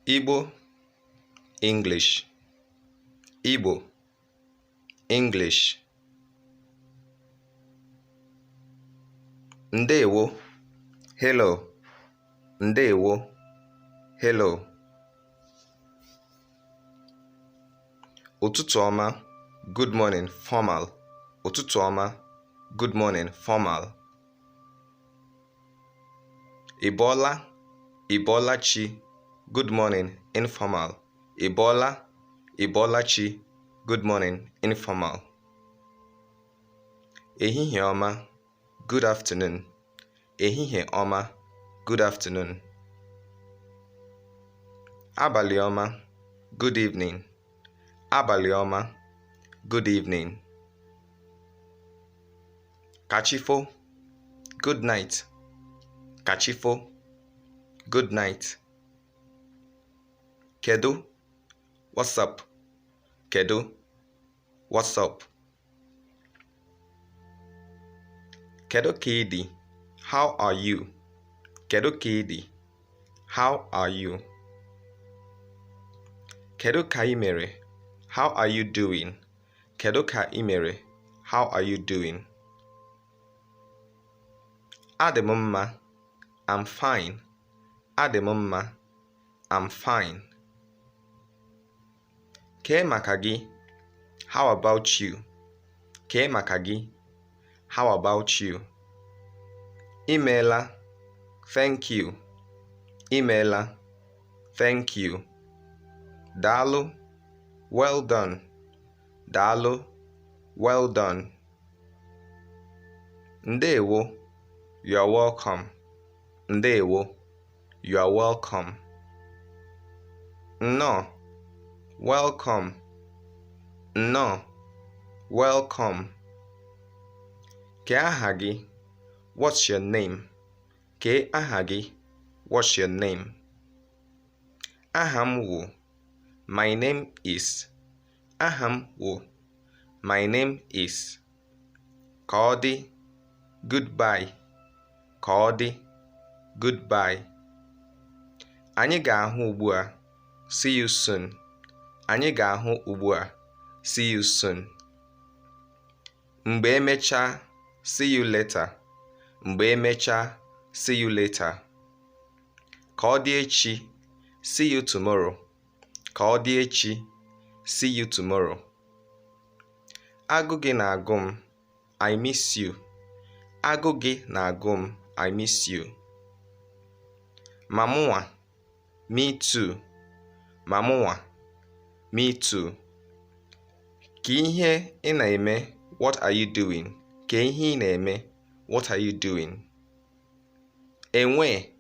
Igbo, English. Igbo, English. Ndewo, hello. Ndewo, hello. Ụtụtụ ọma, good morning, formal. Ụtụtụ ọma, good morning, formal. Ị bọọla, ị bọọla chi, good morning, informal. Ị bọọla, ị bọọla chi, good morning, informal. Ehihie ọma, good afternoon. Ehihie ọma, good afternoon. Abalị ọma, good evening. Abalị ọma, good evening. Kachifo, good night. Kachifo, good night. Kedy, what's up? Kedy, what's up? Kedy, how are you? Kedy, how are you? Kedu ka ị mere? How are you doing? Kedu ka ị mere? How are you doing? Adị m mma, I'm fine. Adị m mma, I'm fine. Kee maka gị? How about you? Kee maka gị? How about you? Imeela, thank you. Imeela, thank you. Daalụ, well done. Daalụ, well done. Ndewo, you are welcome. Ndewo, you are welcome. Nnọọ, welcome. Nnọọ, welcome. Kee aha gị? What's your name? Kee aha gị? What's your name? Aha m wụ. My name is. Aha m wụ. My name is. Ka ọ dị. Goodbye. Ka ọ dị. Goodbye. Anyị ga-ahụ ugbu a. See you soon. Anyị ga-ahụ ugbu a. See you soon. Mgbe emechaa. See you later. Mgbe emechaa. See you later. Ka ọ dị echi. See you tomorrow. Ka ọ dị echi. See you tomorrow. Agụ gị na-agụ m. I miss you. Agụ gị na-agụ m. I miss you. Ma mụnwa. Me too. Ma mụnwa. Me too. Ka ihe ị na-eme. What are you doing? Ka ihe ị na-eme. What are you doing? Enwe.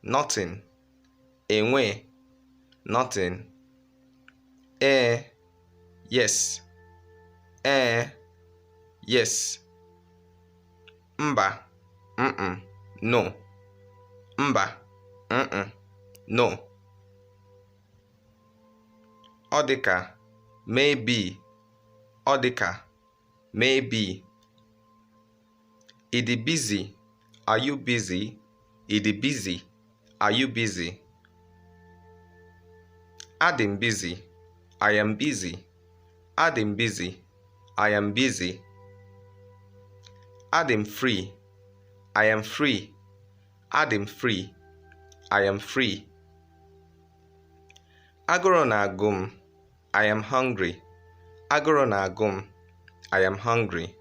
Nothing. Enwe. Nothing. Yes. Yes. Mba. No. Mba. No. Ọ dịka. Maybe. Ọ dịka. Maybe. Ị dị busy? Are you busy? Ị dị busy? Are you busy? Adị m busy. I am busy. Adị m busy. I am busy. Adị m free. I am free. Adị m free. I am free. Agụrụ na-agụ m. I am hungry. Agụrụ na-agụ m. I am hungry.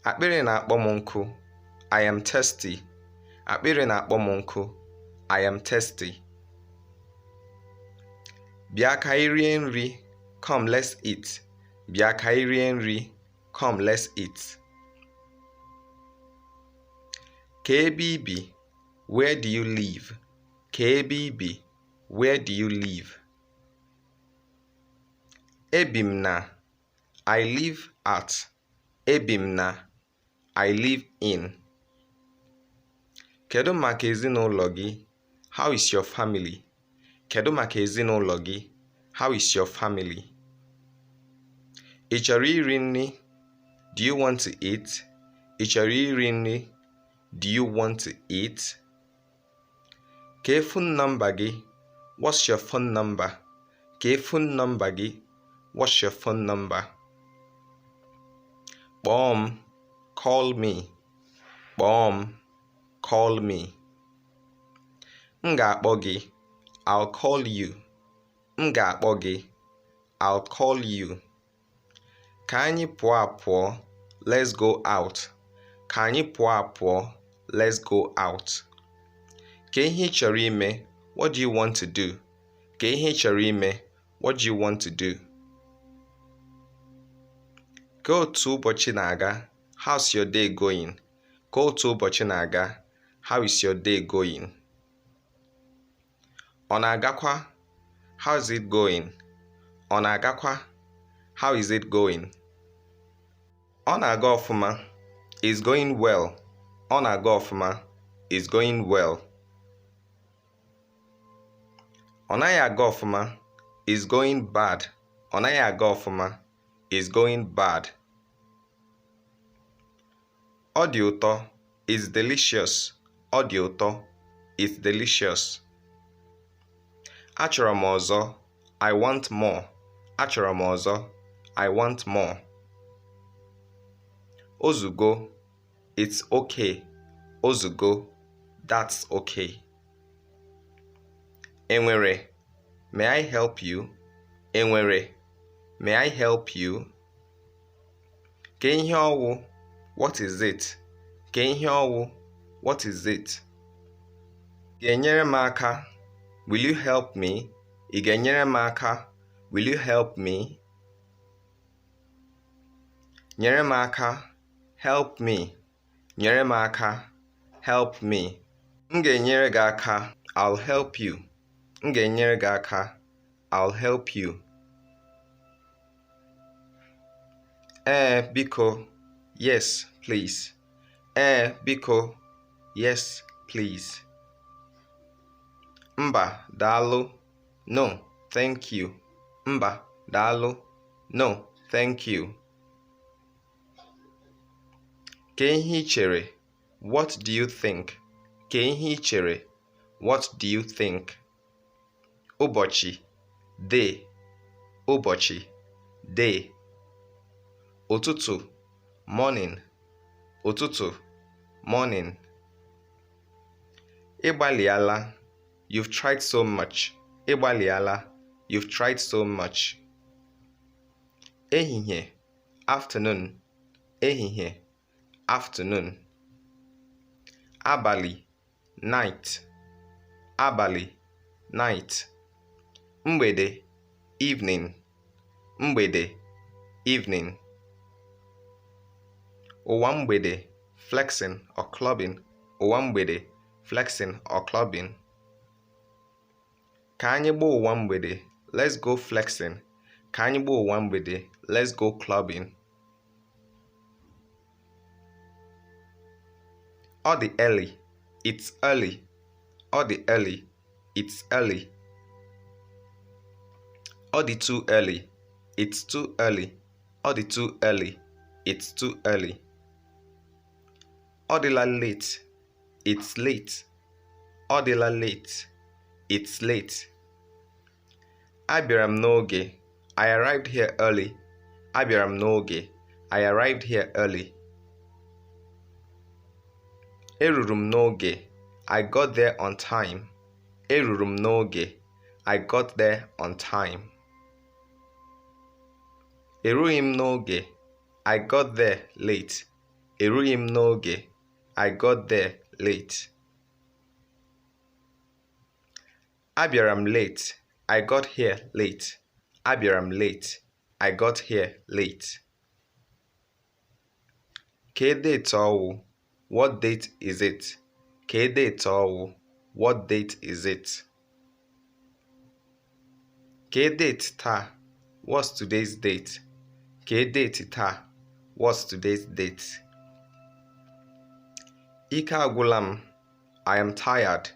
Akpịrị na-akpọ m nkụ. I am thirsty. Akpịrị na-akpọ m nkụ. I am thirsty. Bịa ka anyị rie nri. Come, let's eat. Bịa ka anyị rie nri. Come, let's eat. Ka ebe ị bi. Where do you live? Ka ebe ị bi. Where do you live? Ebi m na. I live at. Ebi m na. I live in. Kedu maka ezinaulo gị? How is your family? Kedu maka ezinaulo gị? How is your family? Ị chọrọ iri nri? Do you want to eat? Ị chọrọ iri nri? Do you want to eat? Kee phone number gị? What's your phone number? Kee phone number gị? What's your phone number? Kpọọ m, call me. Kpọọ m, call me. M ga-akpọ gị, I'll call you. M ga-akpọ gị, I'll call you. Ka anyị pụọ apụọ, let's go out. Ka anyị pụọ apụọ, let's go out. Ka ihe ị chọrọ ime, what do you want to do? Ka ihe ị chọrọ ime, what do you want to do? Ka otu ụbọchị na-aga, how's your day going? Ka otu ụbọchị na-aga, how is your day going? Ọ na-agakwa? How is it going? Ọ na-agakwa? How is it going? Ọ na-aga ọfụma. It's going well. Ọ na-aga ọfụma. It's going well. Ọ naghị aga ọfụma. It's going bad. Ọ naghị aga ọfụma. It's going bad. Ọ dị ụtọ. It's delicious. Ọ dị ụtọ. It's delicious. Achọrọ m ọzọ. I want more. Achọrọ m ọzọ. I want more. Ozugbo. It's okay. Ozugbo. That's okay. Enwere. May I help you? Enwere. May I help you? Ka ihe ọwụ? What is it? Ka ihe ọwụ? What is it? Ị ga-enyere m aka? Will you help me? Ị ga-enyere m aka? Will you help me? Nyere m aka? Help me. Nyere m aka? Help me. M ga-enyere gị aka? I'll help you. M ga-enyere gị aka? I'll help you. Biko. Yes, please. Biko. Yes, please. Mba, daalụ. No, thank you. Mba, daalụ. No, thank you. Ka ihe ị chere? What do you think? Ka ihe ị chere? What do you think? Ụbọchị. Day. Ụbọchị. Day. Ụtụtụ. Morning. Ụtụtụ. Morning. Ị gbalịala. You've tried so much. Ị gbalịala. You've tried so much. Ehihie. Afternoon. Ehihie. Afternoon. Abalị. Night. Abalị. Night. Mgbede. Evening. Mgbede. Evening. Ụwa mgbede. Flexing or clubbing. Ụwa mgbede. Flexing or clubbing. Ka anyị gbaa ụwa mgbede. Let's go flexing. Ka anyị gbaa ụwa mgbede. Let's go clubbing. Ọ dị early. It's early. Ọ dị early. It's early. Ọ dị too early. It's too early. Ọ dị too early. It's too early. Ọ dịla late. It's late. Ọ dịla late. It's late. Abịara m n'oge. I arrived here early. Abịara m n'oge. I arrived here early. Eruru m n'oge. I got there on time. Eruru m n'oge. I got there on time. Erughị m n'oge. I got there late. Erughị m n'oge. I got there late. Abịara m late. I got here late. Abịara m late. I got here late. Kee date ọwụ? What date is it? Kee date ọwụ? What date is it? Kee date taa? What's today's date? Kee date taa? What's today's date? Ike agwụla m. I am tired.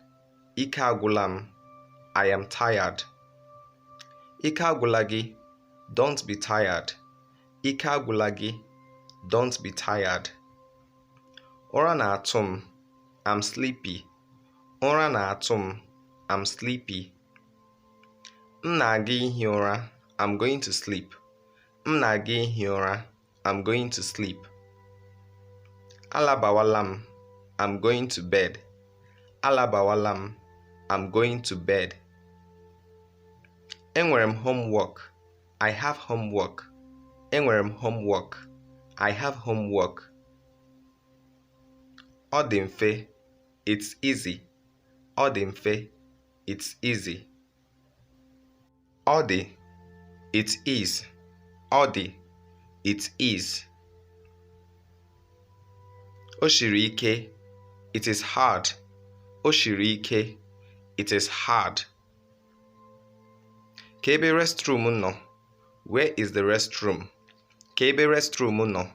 Ike agwụla m. I am tired. Ike agwụla gị. Don't be tired. Ike agwụla gị. Don't be tired. Ụra na-atụ m. I'm sleepy. Ụra na-atụ m. I'm sleepy. M na-aga ihi ụra, I'm going to sleep. M na-aga ihi ụra, I'm going to sleep. Alabawala m, I'm going to bed. Alabawala m, I'm going to bed. Enwere m homework, I have homework. Enwere m homework, I have homework. Ọ dị mfe, it's easy. Ọ dị mfe, it's easy. Ọ dị, it is. Ọ dị, it is. O shiri ike, it is hard. O shiri ike, it is hard. Ka ebe restroom nọ, where is the restroom? Ka ebe restroom nọ,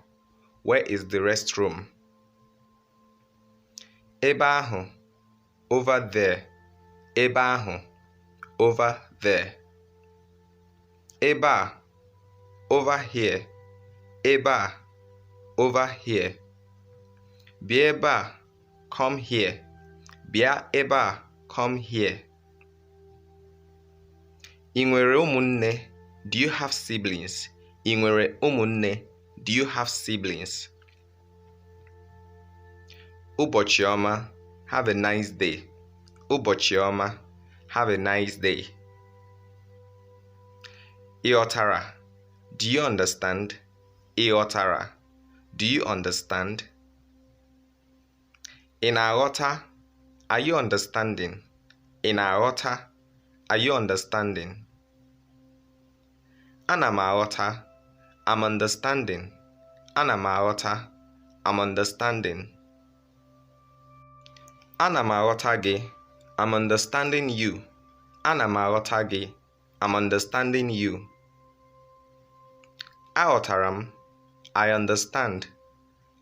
where is the restroom? Ebe ahụ, over there. Ebe ahụ, over there. Ebe a, over here. Ebe a, over here. Bịa ebe a, come here. Bịa ebe a, come here. Ị nwere ụmụnne? Do you have siblings? Ị nwere ụmụnne? Do you have siblings? Ụbọchị ọma, have a nice day. Ụbọchị ọma, have a nice day. Ị ghọtara? Do you understand? Ị ghọtara? Do you understand? Ị na-aghọta? Are you understanding? Ị na-aghọta? Are you understanding? Ana m aghọta. I'm understanding. Ana m aghọta. I'm understanding. Ana m aghọta gị. I'm understanding you. Ana m aghọta gị. I'm understanding you. Aghọtara m. I understand.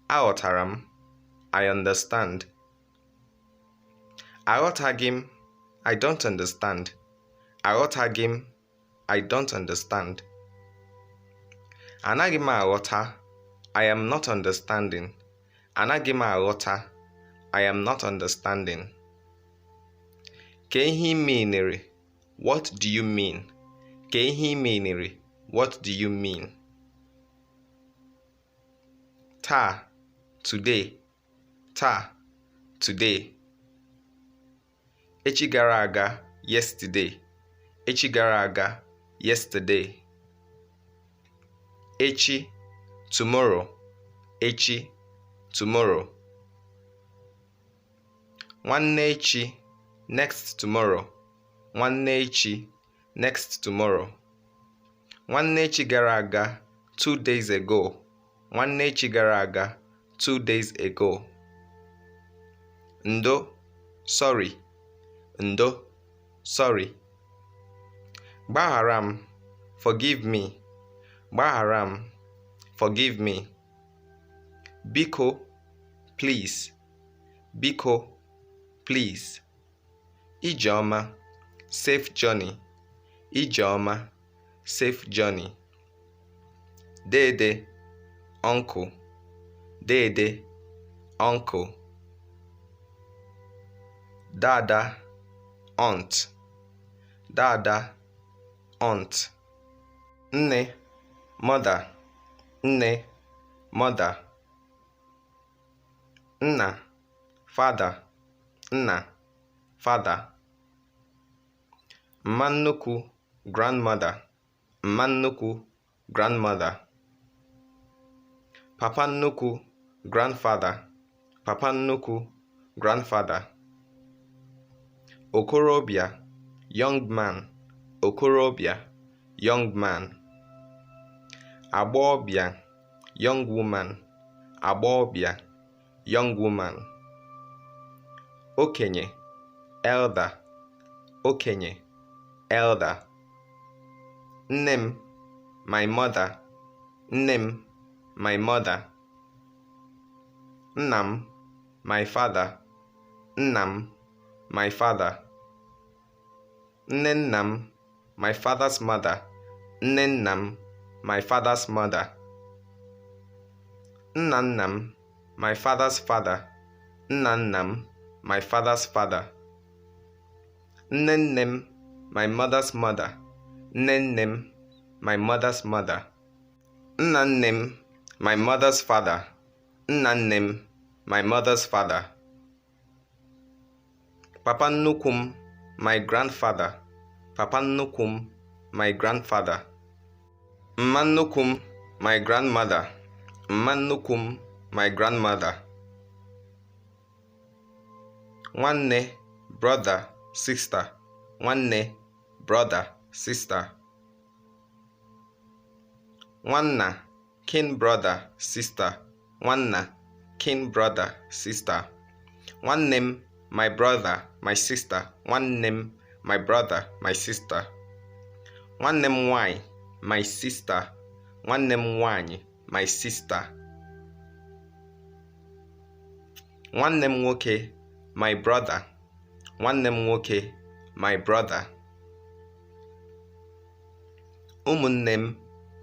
Aghọtara m. I understand. Aghọtaghị m. I don't understand. Aghọtaghị m. I don't understand. Anaghị m aghọta. I am not understanding. Anaghị m aghọta. I am not understanding. Ka ihe ị meanịrị? What do you mean? Ka ihe ị meanịrị? What do you mean? Taa, today. Taa, today. Echi gara aga, yesterday. Echi gara aga, yesterday. Echi, tomorrow. Echi, tomorrow. Nwanne echi, next tomorrow. Nwanne echi, next tomorrow. Nwanne echi gara aga, 2 days ago. Nwanne echi gara aga, 2 days ago. Ndo, sorry. Ndo, sorry. Gbaghara m, forgive me. Gbaghara m, forgive me. Biko, please. Biko, please. Ijeọma, safe journey. Ijeọma, safe journey. Dede, uncle. Dede, uncle. Dada, aunt. Dada, aunt. Nne, mother. Nne, mother. Nna, father. Nna, father. Mma nnukwu, grandmother. Mma nnukwu, grandmother. Papa nnukwu, grandfather. Papa nnukwu, grandfather. Okorobịa, young man. Okorobịa, young man. Agbọghọbịa, young woman. Agbọghọbịa, young woman. Okenye, elder. Okenye, elder. Nne m, my mother. Nne m, my mother. Nna m, my father. Nna m, my father. Nne nna m, my father's mother. Nne nna m, my father's mother. Nna nna m, my father's father. Nna nna m, my father's father. Nwnne, my mother's mother. Nwnne, my mother's mother. Nna, my mother's father. Nna, my mother's father. Papa nnukwu, my grandfather. Papa nnukwu, my grandfather. Mma nnukwu, my grandmother. Mma nnukwu, my grandmother. Nwanne, brother, sister. Nwanne, brother, sister. Nwanna, kin brother, sister. Nwanna, kin brother, sister. Nwanne, my brother, my sister. Nwanne, my brother, my sister. Nwanne nwanyị, my sister. Nwanne nwanyị, my sister. Nwanne nwoke, my brother. Nwanne nwoke, my brother. Ụmụnne,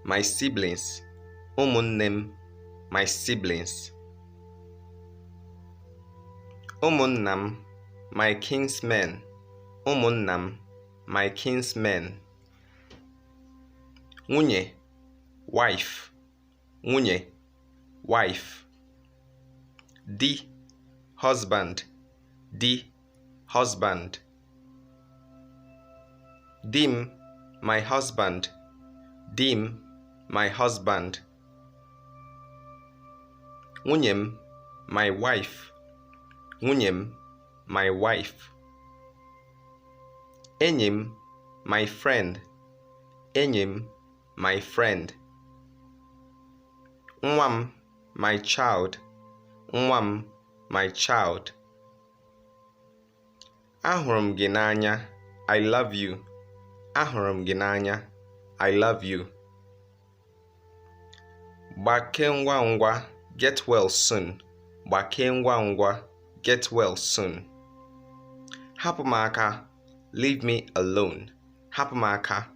my siblings. Ụmụnne, my siblings. Ụmụnna, my kinsmen. Ụmụnna, my kinsmen. Nwunye, wife. Nwunye, wife. Di, husband. Di, husband. Dim, my husband. Dim, my husband. Nwunye, my wife. Nwunye, my wife. Enyi, my friend. Enyi, my friend. Nwa, my child. Nwa, my child. Ahụrụ gị n'anya, I love you. Ahụrụ gị n'anya, I love you. Gbake ngwa ngwa, get well soon. Gbake ngwa ngwa, get well soon. Hapụ m aka, leave me alone. Hapụ m aka,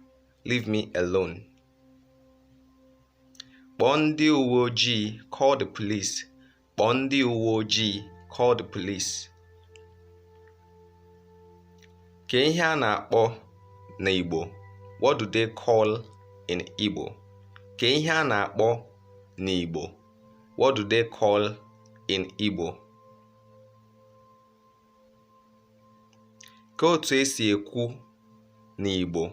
leave me alone. Kpọọ ndị uwe ojii, call the police. Kpọọ ndị uwe ojii, call the police. Ke ihe a na-akpọ na Igbo? What do they call in Igbo? Ke ihe a na-akpọ na Igbo? What do they call in Igbo? Ka otu esi ekwu na Igbo?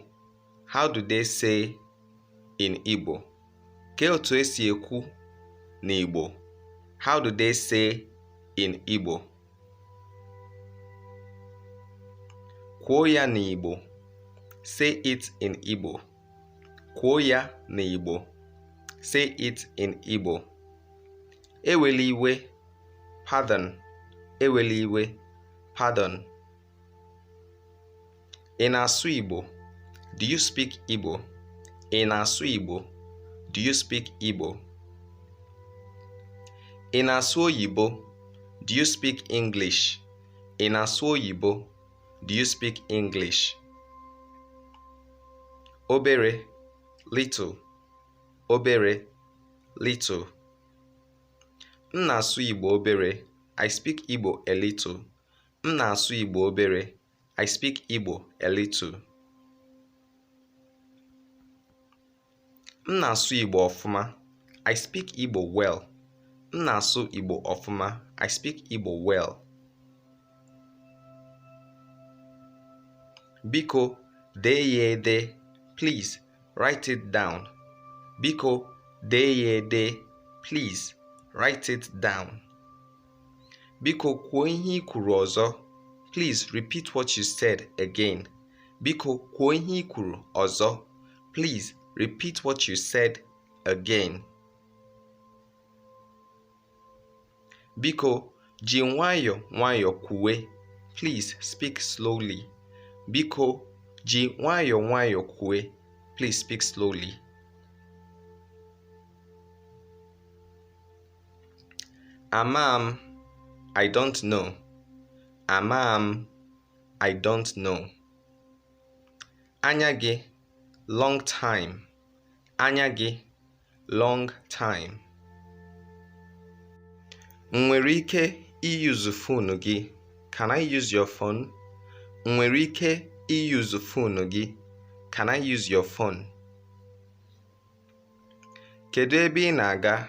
How do they say in Igbo? Ka otu esi ekwu na Igbo? How do they say in Igbo? Kwuo ya na Igbo. Say it in Igbo. Kwuo ya na Igbo. Say it in Igbo. Ewela iwe, pardon. Ewela iwe, pardon. Ị na-asụ Igbo? Do you speak Igbo? Ị na-asụ Igbo? Do you speak Igbo? Ị na-asụ Oyibo? Do you speak English? Ị na-asụ Oyibo? Do you speak English? Obere, little. Obere, little. M na-asụ Igbo obere. I speak Igbo a little. M na-asụ Igbo obere. I speak Igbo a little. M na-asụ Igbo ọfụma. I speak Igbo well. M na-asụ Igbo ọfụma. I speak Igbo well. Biko, dee ya ede. Please, write it down. Biko, dee ya ede. Please, write it down. Biko, kwuo ihe I kwuru ọzọ. Please, repeat what you said again. Biko, kwuo ihe I kwuru ọzọ. Please, repeat what you said again. Biko, ji nwayọ nwayọ kwuwe. Please, speak slowly. Biko, ji nwayọ nwayọ kwuwe. Please speak slowly. Amam, I don't know. Amam, I don't know. Anya gị, long time. Anya gị, long time. Nwere ike use phone gị? Can I use your phone? Nwere ike use phone gị? Can I use your phone? Kedu ebe ị na-aga?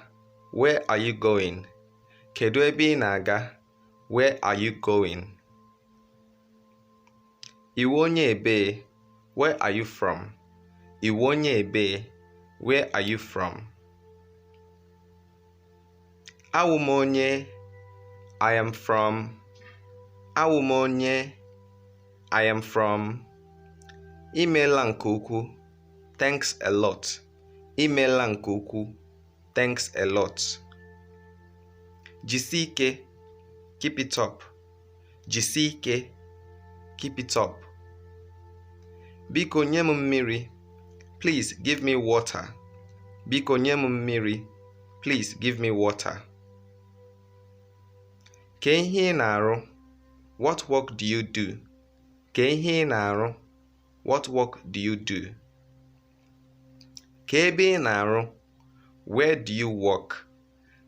Where are you going? Kedu ebe ị na-aga? Where are you going? Iwu onye ebe? Where are you from? Iwu onye ebe? Where are you from? Awụ m onye? I am from. Awụ m onye? I am from. Imeela nke ukwuu. Thanks a lot. Imeela nke ukwuu. Thanks a lot. Jisie ike. Keep it up. Jisie ike. Keep it up. Biko nye m mmiri. Please give me water. Biko nye m mmiri. Please give me water. Ke ihe ị na-arụ? What work do you do? Ke ihe ị na-arụ? What work do you do? Ke ebe ị na-arụ? Where do you work?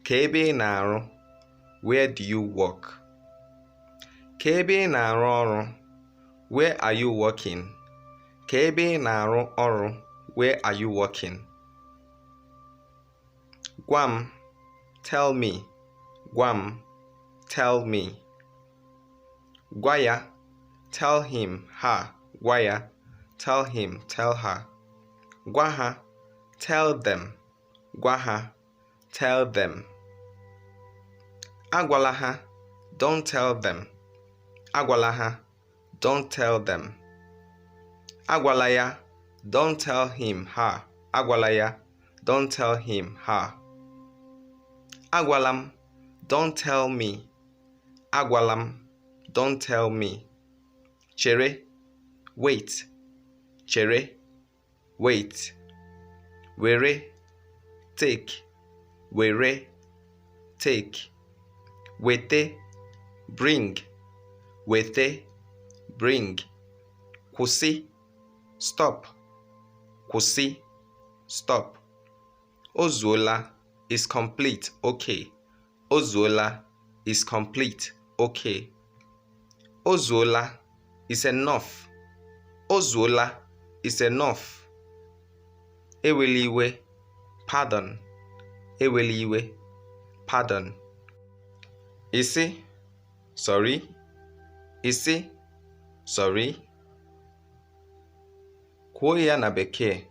Ke ebe ị na-arụ? Where do you work? Ke ebe ị na-arụ ọrụ? Where are you working? Ke ebe ị na-arụ ọrụ? Where are you working? Gwa m. Tell me. Gwa m. Tell me. Gwa ya. Tell him, her. Gwa ya. Tell him, tell her. Gwa ha. Tell them. Gwa ha. Tell them. Agwala ha. Don't tell them. Agwala ha. Don't tell them. Agwala ya. Don't tell him, her. Agwala ya. Don't tell him, her. Agwalam. Don't tell me. Agwalam. Don't tell me. Chere. Wait. Chere. Wait. Were. Take. Were. Take. Wete. Bring. Wete. Bring. Kwụsị. Stop. Kwụsị. Stop. Ozuola is complete. Okay. Ozuola is complete. Okay. Ozuola is enough. Ozuola is enough. Eweli iwe. Pardon. Eweli iwe. Pardon. Isi. Sorry. Isi. Sorry. Kwuo ya na bekee.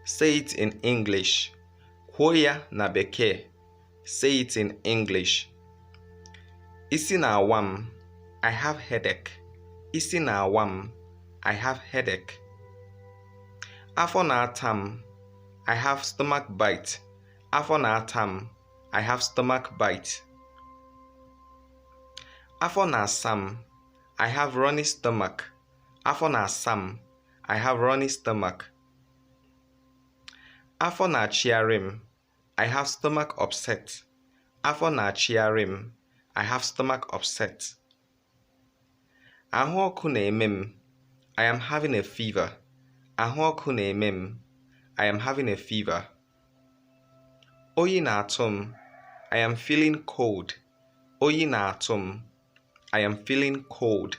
Say it in English. Kwuo ya na bekee. Say it in English. Isi na-awa m. I have headache. Isi na-awa m. I have headache. Afọ na-ata m. I have stomach bite. Afọ na-ata m. I have stomach bite. Afọ na-asa m. I have runny stomach. Afọ na-asa m. I have runny stomach. Afọ na-achịgharị m. I have stomach upset. Afọ na-achịgharị m. I have stomach upset. Ahụ ọkụ na-eme m. I am having a fever. Ahụ ọkụ na-eme m. I am having a fever. Oyi na-atụ m. I am feeling cold. Oyi na-atụ m. I am feeling cold.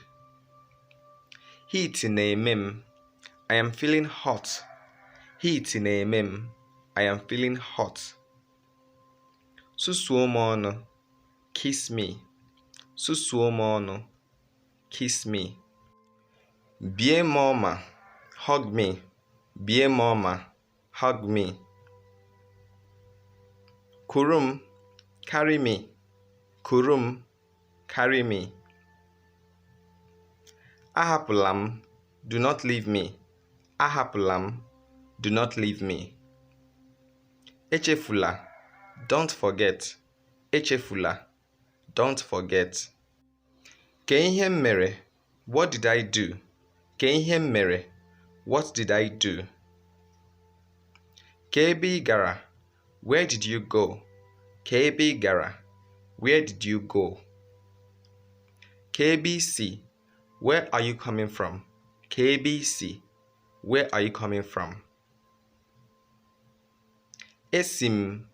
Heat na-eme m. I am feeling hot. Heat na-eme m. I am feeling hot. Susuo m ọnụ. Kiss me. Susuo m ọnụ. Kiss me. Bie m ọma. Hug me. Bie m ọma. Hug me. Kuru m. Carry me. Kuru m. Carry me. Ahapụla m. Do not leave me. Ahapụla m. Do not leave me. Echefula. Don't forget. Echefula. Don't forget. Ke ihe m mere. What did I do? Ke ihe m mere. What did I do? Ke ebe ị gara. Where did you go? Ke ebe ị gara. Where did you go? Ke ebe ị si. Where are you coming from? Ke ebe ị si. Where are you coming from? Esim.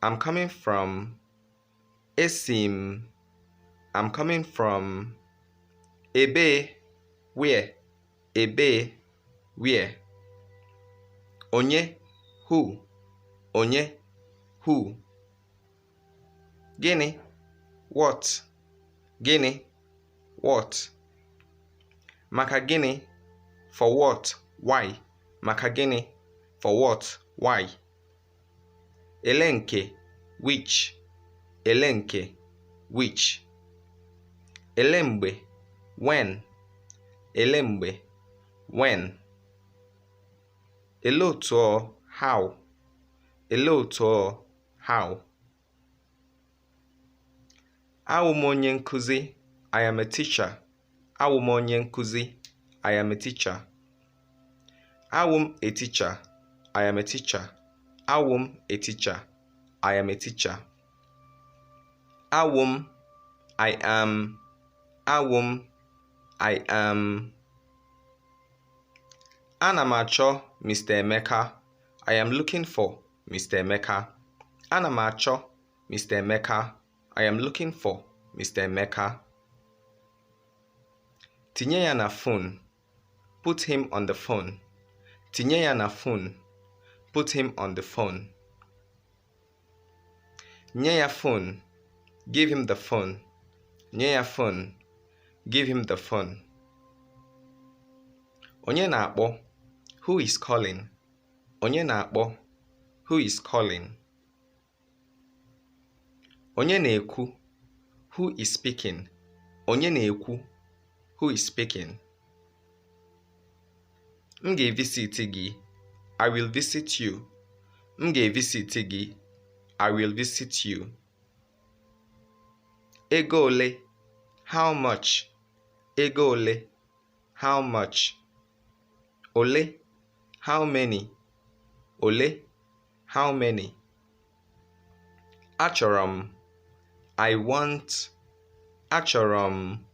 I'm coming from. Esim. I'm coming from. Ebe. Where? Ebee, where. Onye, who. Onye, who. Gịnị, what. Gịnị, what. Maka gịnị, for what, why. Maka gịnị, for what, why. Ele nke, which. Ele nke, which. Ele mgbe, when. Ele mgbe, when. Ele otu ọ, how. Ele otu ọ, how. Awụ m onye nkuzi, I am a teacher. Awụ m onye nkuzi, I am a teacher. Awụ m a teacher, I am a teacher. Awụ m a teacher, I am a teacher. Awụ m, I am. Awụ m, I am. Ana m achọ Mr. Emeka. I am looking for Mr. Emeka. Ana m achọ Mr. Emeka. I am looking for Mr. Emeka. Tinye ya na phone. Put him on the phone. Tinye ya na phone. Put him on the phone. Nye ya phone. Give him the phone. Nye ya phone. Give him the phone. Onye na-akpọ. Who is calling? Onye na-akpọ. Who is calling? Onye na-ekwu. Who is speaking? Onye na-ekwu. Who is speaking? M ga-visit gị. I will visit you. M ga-visit gị. I will visit you. Ego ole? How much? Ego ole? How much? Ole? How many? Ole? How many? Achọrọ m. I want. Achọrọ m.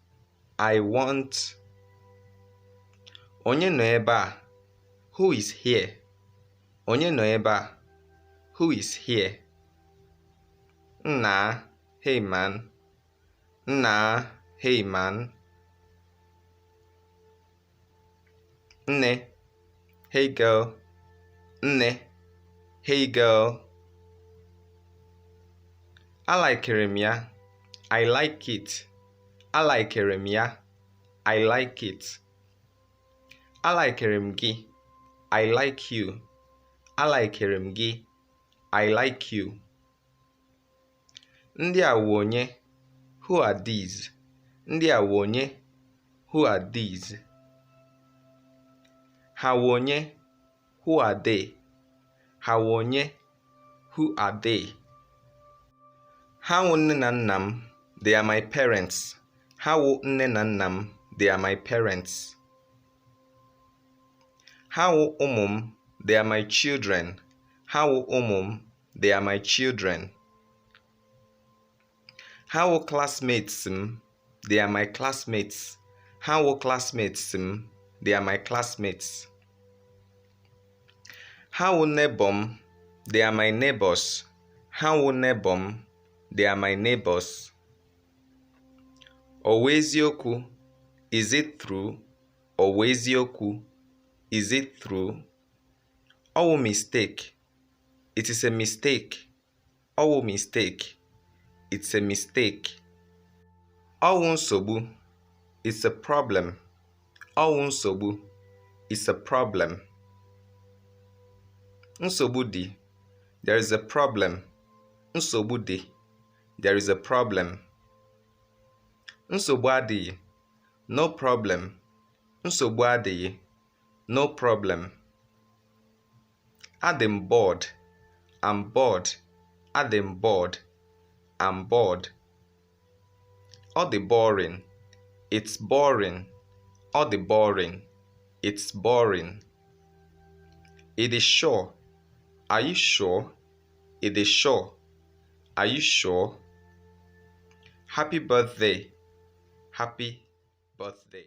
I want. Onye nọ ebe a? Who is here? Onye nọ ebe a? Who is here? Nna, hey man. Nna, hey man. Nne, hey girl. Nne, hey girl. Alikere m ya. I like it. Alikere m ya. I like it. Alikere m gị. I like you. Alikere m gị. I like you. Ndị a wụ onye? Who are these? Ndị a wụ onye? Who are these? Ha wụ onye? Who are they? Ha wụ onye? Who are they? Ha wụ nne na nna m. They are my parents. Ha wụ nne na nna m. They are my parents. Ha wụ ụmụ m. They are my children. Ha wụ ụmụ m. They are my children. Ha wụ classmates m. They are my classmates. Ha wụ classmates m. They are my classmates. Ha wụ neighbor m. They are my neighbors. Ha wụ neighbor m. They are my neighbors. Ọ wụ eziokwu? Is it true? Ọ wụ eziokwu? Is it true? Ọ wụ mistake. It is a mistake. Ọ wụ mistake. It's a mistake. Ọ wụ nsogbu. It's a problem. Ọ wụ nsogbu. It's a problem. Nsogbu dị. There is a problem. Nsogbu dị. There is a problem. Nsogbu adịghị. No problem. Nsogbu adịghị. No problem. Adị m bored. I'm bored. Adị m bored. I'm bored. Ọ dị boring. It's boring. Ọ dị boring. It's boring. It is sure. Are you sure? It is sure. Are you sure? Happy birthday. Happy birthday.